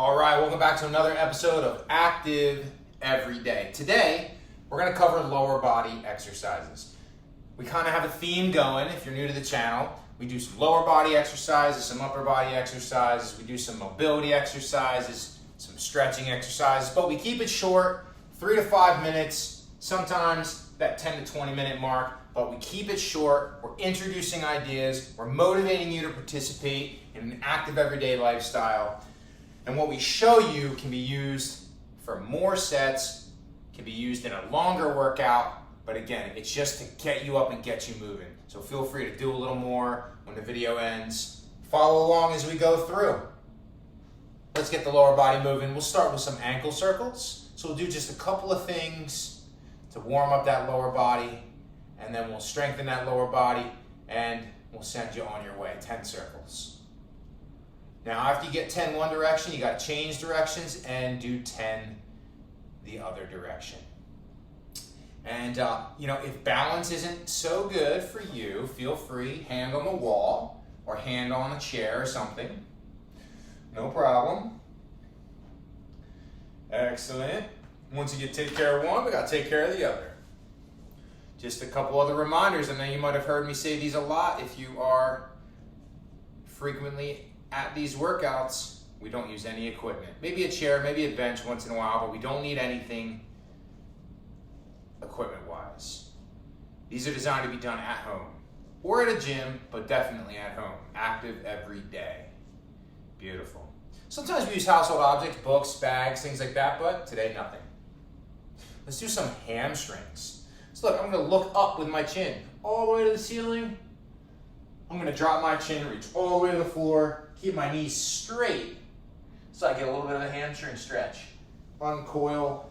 All right, welcome back to another episode of Active Every Day. Today, we're going to cover lower body exercises. We kind of have a theme going if you're new to the channel. We do some lower body exercises, some upper body exercises, we do some mobility exercises, some stretching exercises, but we keep it short, 3 to 5 minutes, sometimes that 10 to 20 minute mark, but we keep it short. We're introducing ideas, we're motivating you to participate in an active everyday lifestyle. And what we show you can be used for more sets, can be used in a longer workout, but again, it's just to get you up and get you moving. So feel free to do a little more when the video ends. Follow along as we go through. Let's get the lower body moving. We'll start with some ankle circles. So we'll do just a couple of things to warm up that lower body, and then we'll strengthen that lower body, and we'll send you on your way. 10 circles. Now, after you get 10 one direction, you got to change directions and do 10 the other direction. And, if balance isn't so good for you, feel free, hand on the wall or hand on a chair or something. No problem. Excellent. Once you take care of one, we got to take care of the other. Just a couple other reminders. I know you might have heard me say these a lot. If you are frequently at these workouts, we don't use any equipment. Maybe a chair, maybe a bench once in a while, but we don't need anything equipment-wise. These are designed to be done at home or at a gym, but definitely at home. Active every day. Beautiful. Sometimes we use household objects, books, bags, things like that, but today, nothing. Let's do some hamstrings. So look, I'm going to look up with my chin all the way to the ceiling. I'm going to drop my chin, reach all the way to the floor, keep my knees straight so I get a little bit of a hamstring stretch. Uncoil,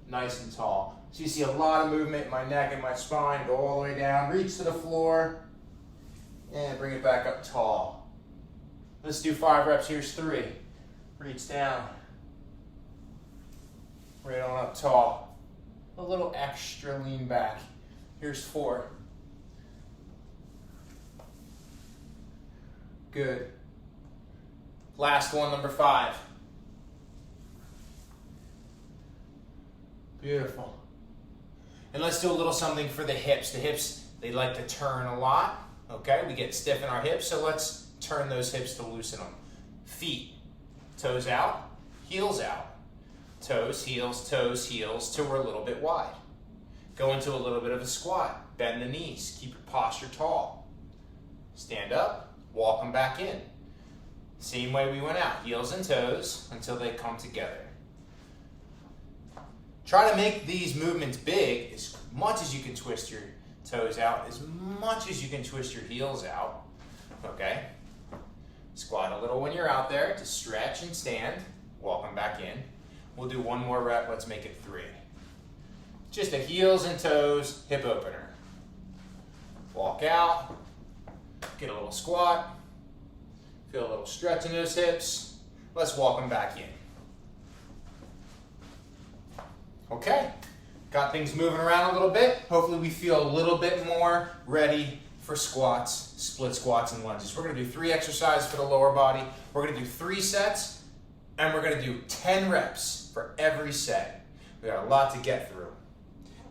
nice and tall. So you see a lot of movement in my neck and my spine. Go all the way down, reach to the floor, and bring it back up tall. Let's do 5 reps. Here's 3. Reach down. Right on up tall. A little extra lean back. Here's 4. Good. Last one, number 5. Beautiful. And let's do a little something for the hips. The hips, they like to turn a lot. Okay, we get stiff in our hips, so let's turn those hips to loosen them. Feet, toes out, heels out. Toes, heels, till we're a little bit wide. Go into a little bit of a squat. Bend the knees, keep your posture tall. Stand up, walk them back in. Same way we went out, heels and toes until they come together. Try to make these movements big as much as you can twist your toes out, as much as you can twist your heels out, okay? Squat a little when you're out there to stretch and stand, walk them back in. We'll do one more rep, let's make it 3. Just a heels and toes hip opener. Walk out, get a little squat, feel a little stretch in those hips. Let's walk them back in. Okay, got things moving around a little bit. Hopefully we feel a little bit more ready for squats, split squats and lunges. We're gonna do 3 exercises for the lower body. We're gonna do 3 sets, and we're gonna do 10 reps for every set. We got a lot to get through.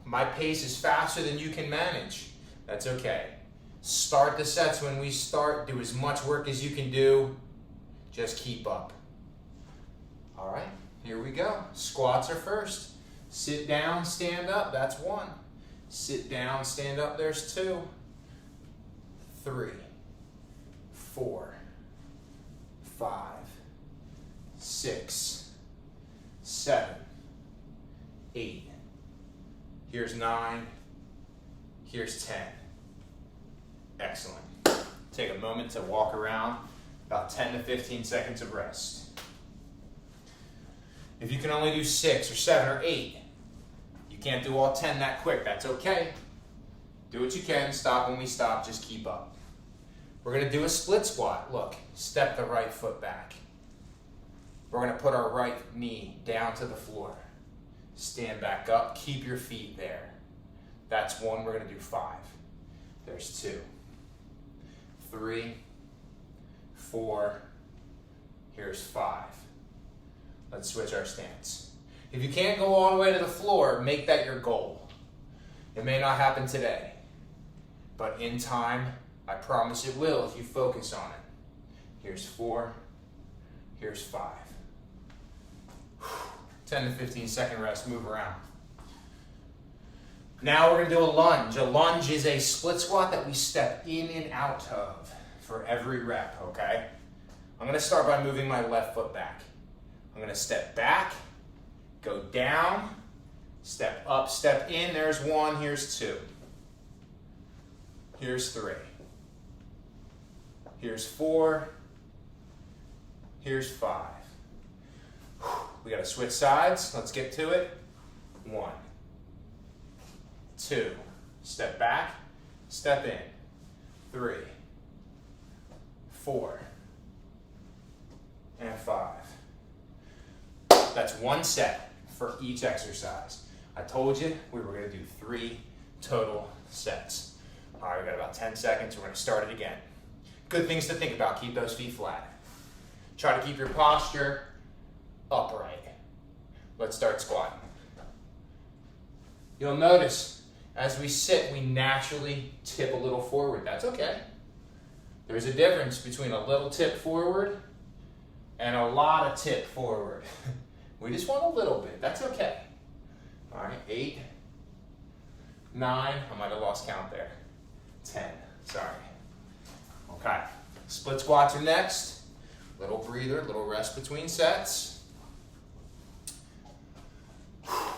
My pace is faster than you can manage. That's okay. Start the sets when we start. Do as much work as you can do. Just keep up. All right, here we go. Squats are first. Sit down, stand up, that's 1. Sit down, stand up, there's 2. 3, 4, 5, 6, 7, 8. Here's 9. Here's 10. Excellent. Take a moment to walk around, about 10 to 15 seconds of rest. If you can only do 6 or 7 or 8, you can't do all 10 that quick, that's okay. Do what you can, stop when we stop, just keep up. We're gonna do a split squat. Look, step the right foot back. We're gonna put our right knee down to the floor. Stand back up, keep your feet there. That's 1, we're gonna do 5. There's 2, 3, 4, here's 5. Let's switch our stance. If you can't go all the way to the floor, make that your goal. It may not happen today, but in time, I promise it will if you focus on it. Here's 4, here's 5. 10 to 15 second rest, move around. Now we're gonna do a lunge. A lunge is a split squat that we step in and out of for every rep, okay? I'm gonna start by moving my left foot back. I'm gonna step back, go down, step up, step in. There's 1, here's 2. Here's 3. Here's 4. Here's 5. We gotta switch sides. Let's get to it. 1, 2. Step back, step in. 3, 4, and 5. That's 1 set for each exercise. I told you we were gonna do 3 total sets. All right, we got about 10 seconds. We're gonna start it again. Good things to think about. Keep those feet flat. Try to keep your posture upright. Let's start squatting. You'll notice as we sit, we naturally tip a little forward. That's okay. There's a difference between a little tip forward and a lot of tip forward. We just want a little bit. That's okay. All right, 8, 9. I might have lost count there. 10. Sorry. Okay. Split squats are next. Little breather, little rest between sets.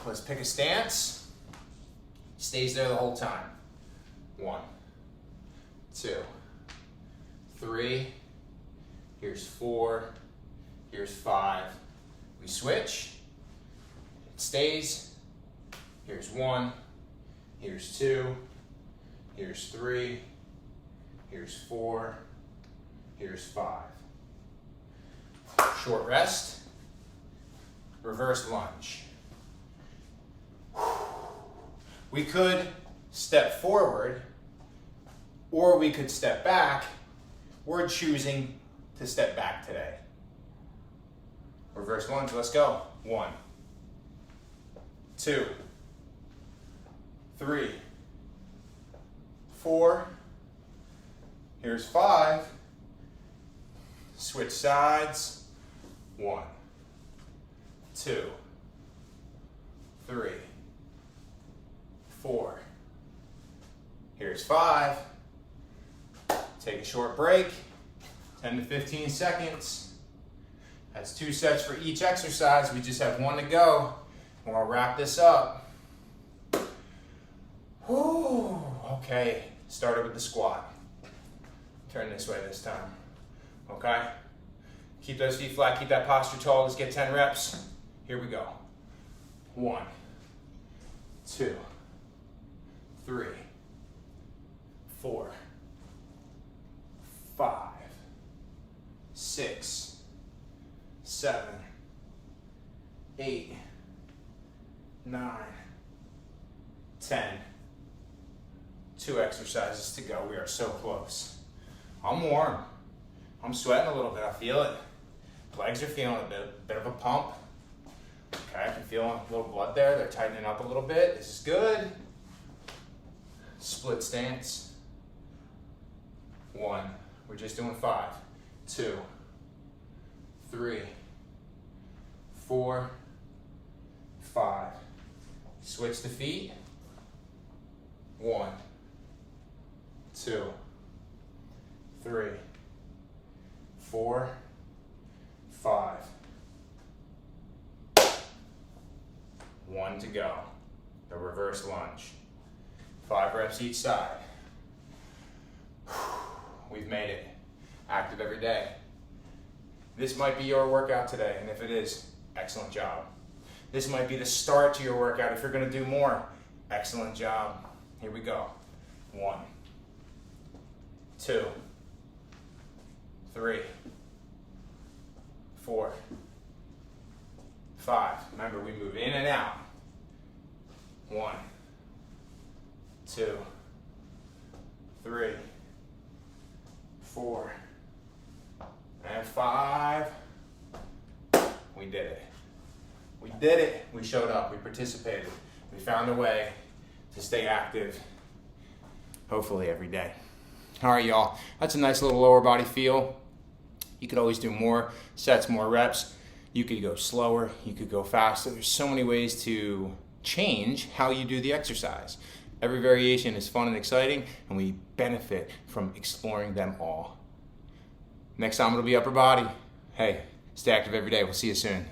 Let's pick a stance. Stays there the whole time. 1, 2, 3. Here's 4. Here's 5. We switch. It stays. Here's 1. Here's 2. Here's 3. Here's 4. Here's 5. Short rest. Reverse lunge. We could step forward or we could step back. We're choosing to step back today. Reverse lunge, let's go. 1, 2, 3, 4. Here's 5. Switch sides. 1, 2, 3, 4. Here's 5. Take a short break. 10 to 15 seconds. That's 2 sets for each exercise. We just have 1 to go. And we'll wrap this up. Whew. Okay, started with the squat. Turn this way this time. Okay? Keep those feet flat, keep that posture tall. Let's get 10 reps. Here we go. 1, 2, 3, 4, 5, 6, 7, 8, 9, 10. 2 exercises to go. We are so close. I'm warm. I'm sweating a little bit. I feel it. Legs are feeling a bit of a pump. Okay, I can feel a little blood there. They're tightening up a little bit. This is good. Split stance. 1. We're just doing 5. 2, 3, 4, 5. Switch the feet. 1, 2, 3, 4, 5. 1 to go. The reverse lunge. 5 reps each side. We've made it. Active every day. This might be your workout today, and if it is, excellent job. This might be the start to your workout. If you're going to do more, excellent job. Here we go. 1, 2, 3, 4, 5. Remember, we move in and out. 1, 2, 3, 4, and 5. We did it. We did it. We showed up. We participated. We found a way to stay active, hopefully every day. All right, y'all. That's a nice little lower body feel. You could always do more sets, more reps. You could go slower. You could go faster. There's so many ways to change how you do the exercise. Every variation is fun and exciting, and we benefit from exploring them all. Next time it'll be upper body. Hey, stay active every day. We'll see you soon.